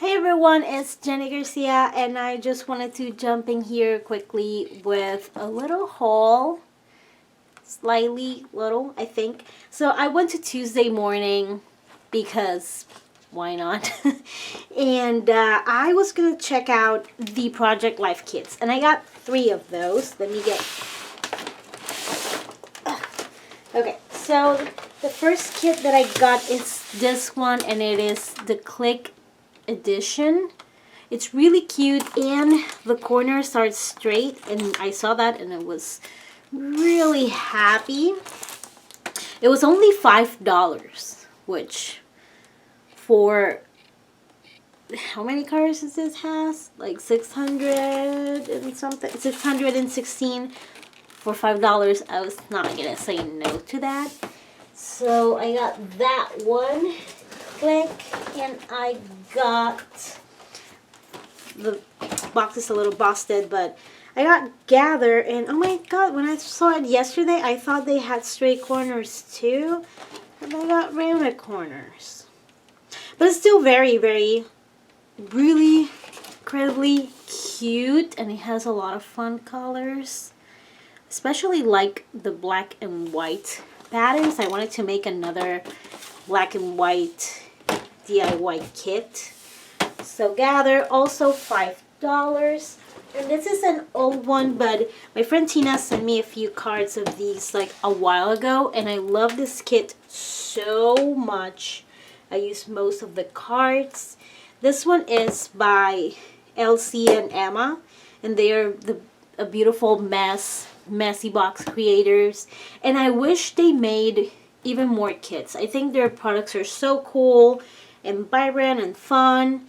Hey everyone, it's Jenny Garcia, and I just wanted to jump in here quickly with a little haul. Slightly little, I think. So I went to Tuesday morning because why not? And I was gonna check out the Project Life kits, and I got 3 of those. Let me get. Okay, so the first kit that I got is this one, and it is the Click edition. It's really cute, and the corners are straight, and I saw that and I was really happy. It was only $5, which for how many colors does this has? Like 600 and something, 616 for $5. I was not gonna say no to that. So I got that one, Click, and I got the box is a little busted, but I got Gather, and oh my god, when I saw it yesterday, I thought they had straight corners too, and I got rounded corners. But it's still very, very, really incredibly cute, and it has a lot of fun colors. Especially like the black and white patterns. I wanted to make another black and white DIY kit. So Gather, also $5. And this is an old one, but my friend Tina sent me a few cards of these like a while ago, and I love this kit so much. I use most of the cards. This one is by Elsie and Emma, and they are a beautiful messy box creators, and I wish they made even more kits. I think their products are so cool and vibrant and fun.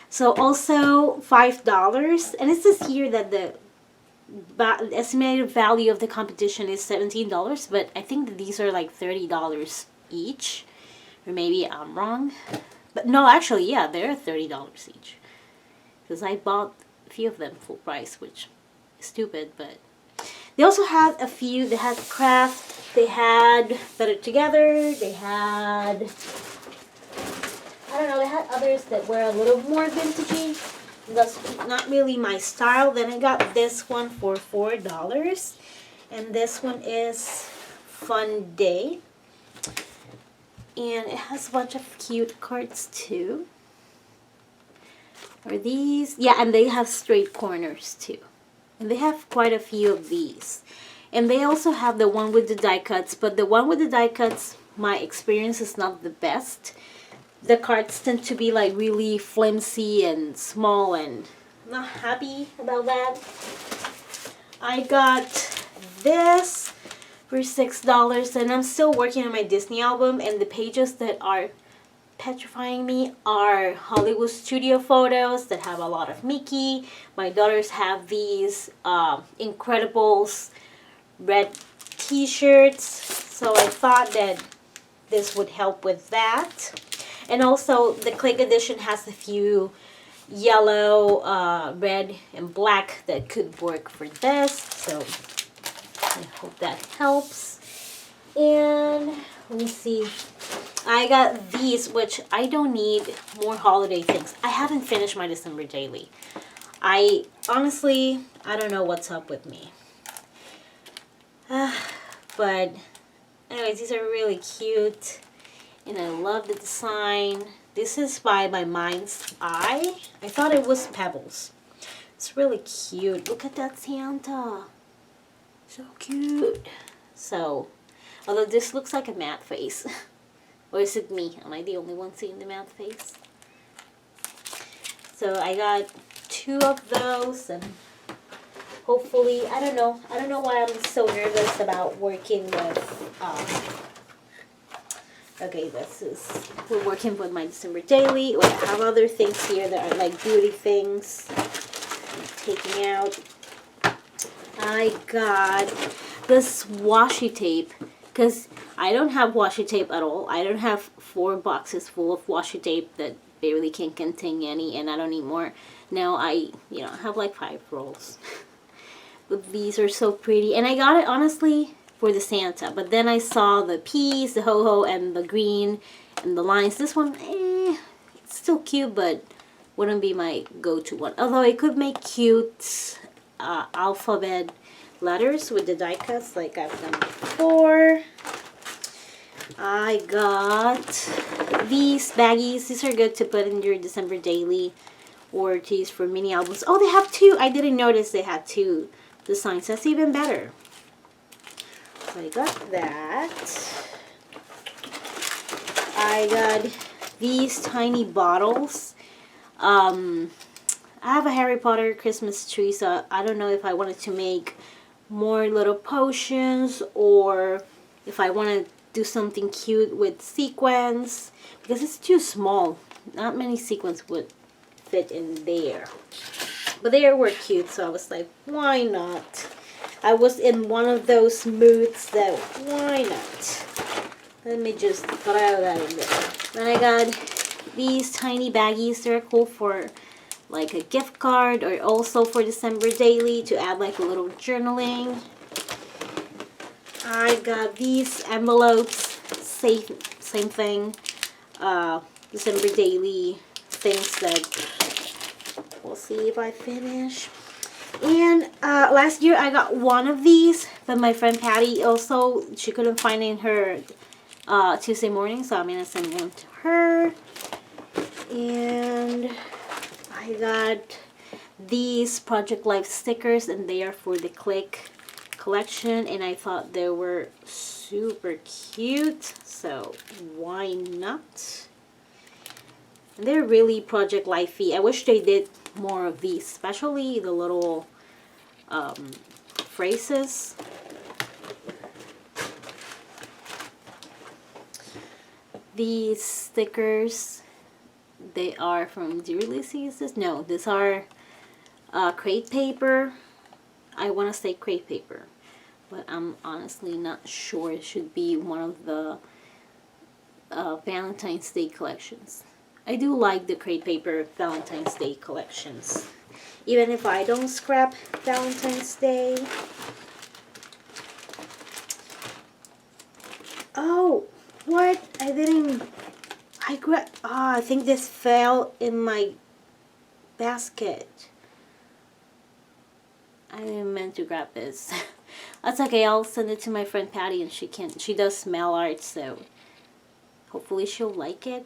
So also $5, and it says here that the estimated value of the competition is $17, but I think that these are like $30 each, or maybe I'm wrong, but no, actually, yeah, they're $30 each, because I bought a few of them full price, which is stupid. But they also had a few. They had Craft, they had Better Together, they had, I don't know, they had others that were a little more vintagey. That's not really my style. Then I got this one for $4, and this one is Fun Day, and it has a bunch of cute cards too. Are these? Yeah, and they have straight corners too. And they have quite a few of these. And they also have the one with the die cuts, but the one with the die cuts, my experience is not the best. The cards tend to be like really flimsy and small, and I'm not happy about that. I got this for $6, and I'm still working on my Disney album, and the pages that are petrifying me are Hollywood studio photos that have a lot of Mickey. My daughters have these Incredibles red t-shirts, so I thought that this would help with that. And also the Click edition has a few yellow, red, and black that could work for this, so I hope that helps. And let me see, I got these, which I don't need more holiday things. I haven't finished my December daily. I honestly, I don't know what's up with me. But anyways, these are really cute, and I love the design. This is by My Mind's Eye. I thought it was Pebbles. It's really cute. Look at that Santa. So cute. So, although this looks like a matte face. Or is it me? Am I the only one seeing the matte face? So I got 2 of those, and hopefully, I don't know why I'm so nervous about working with, okay, we're working with my December daily. I have other things here that are like beauty things I'm taking out. I got this washi tape, because I don't have washi tape at all. I don't have 4 boxes full of washi tape that barely can contain any, and I don't need more. Now I, have like 5 rolls. But these are so pretty, and I got it honestly for the Santa, but then I saw the peas, the ho-ho, and the green, and the lines. This one, it's still cute, but wouldn't be my go-to one. Although I could make cute alphabet letters with the die cuts like I've done before. I got these baggies. These are good to put in your December daily or to use for mini albums. Oh, they have two. I didn't notice they had two designs. That's even better. So I got that. I got these tiny bottles. I have a Harry Potter Christmas tree, so I don't know if I wanted to make more little potions or if I want to do something cute with sequins, because it's too small. Not many sequins would fit in there. But they were cute, so I was like, why not? I was in one of those moods that, why not? Let me just throw that in there. Then I got these tiny baggies. They're cool for like a gift card or also for December daily to add like a little journaling. I got these envelopes. Same thing. December daily things that we'll see if I finish. And last year I got one of these, but my friend Patty also, she couldn't find it in her Tuesday morning, so I'm gonna send one to her. And I got these Project Life stickers, and they are for the Click collection, and I thought they were super cute, so why not? And they're really Project Life-y. I wish they did more of these, especially the little phrases. These stickers, they are from, do you really see this? No, these are crepe paper. I want to say crepe paper, but I'm honestly not sure. It should be one of the Valentine's Day collections. I do like the crepe paper Valentine's Day collections, even if I don't scrap Valentine's Day. Oh, what? I think this fell in my basket. I didn't meant to grab this. That's okay, I'll send it to my friend Patty, and she does smell art, so hopefully she'll like it.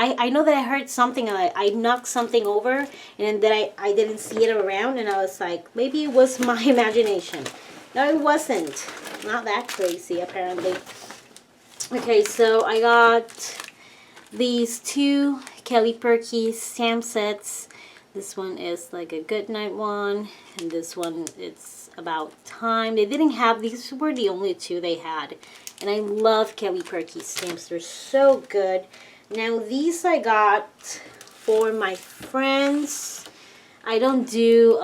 I know that I heard something, I knocked something over, and then I didn't see it around, and I was like, maybe it was my imagination. No, it wasn't. Not that crazy, apparently. Okay, so I got these two Kelly Perky stamp sets. This one is like a good night one, and this one, it's about time. They didn't have, these were the only two they had. And I love Kelly Perky stamps. They're so good. Now these I got for my friends. I don't do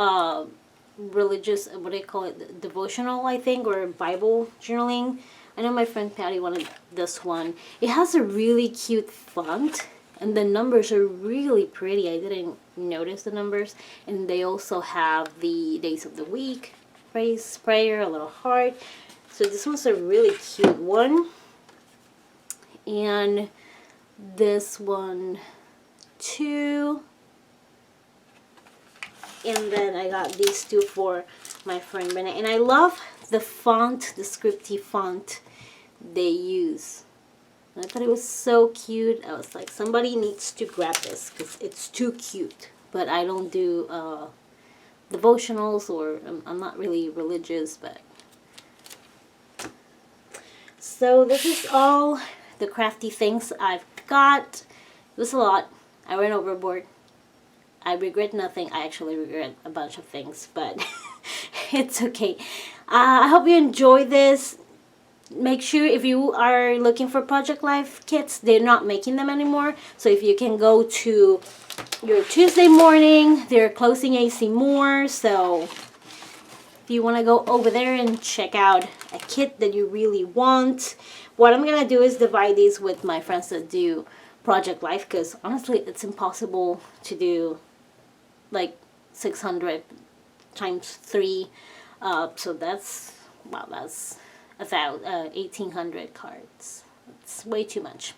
religious, what do you call it, devotional, I think, or Bible journaling. I know my friend Patty wanted this one. It has a really cute font, and the numbers are really pretty. I didn't notice the numbers. And they also have the days of the week, praise, prayer, a little heart. So this one's a really cute one. And this one too. And then I got these two for my friend Renee. And I love the font, the scripty font they use. And I thought it was so cute. I was like, somebody needs to grab this because it's too cute. But I don't do devotionals, or I'm not really religious, but. So this is all the crafty things I've got. It was a lot. I went overboard. I regret nothing. I actually regret a bunch of things, but it's okay. I hope you enjoy this. Make sure if you are looking for Project Life kits, they're not making them anymore. So if you can go to your Tuesday morning, they're closing AC Moore. So if you want to go over there and check out a kit that you really want, what I'm going to do is divide these with my friends that do Project Life, because honestly it's impossible to do like 600 times 3. So that's, wow, that's 1,800 cards. It's way too much.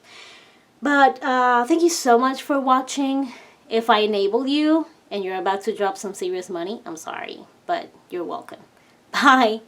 But thank you so much for watching. If I enable you and you're about to drop some serious money, I'm sorry, but you're welcome. Bye.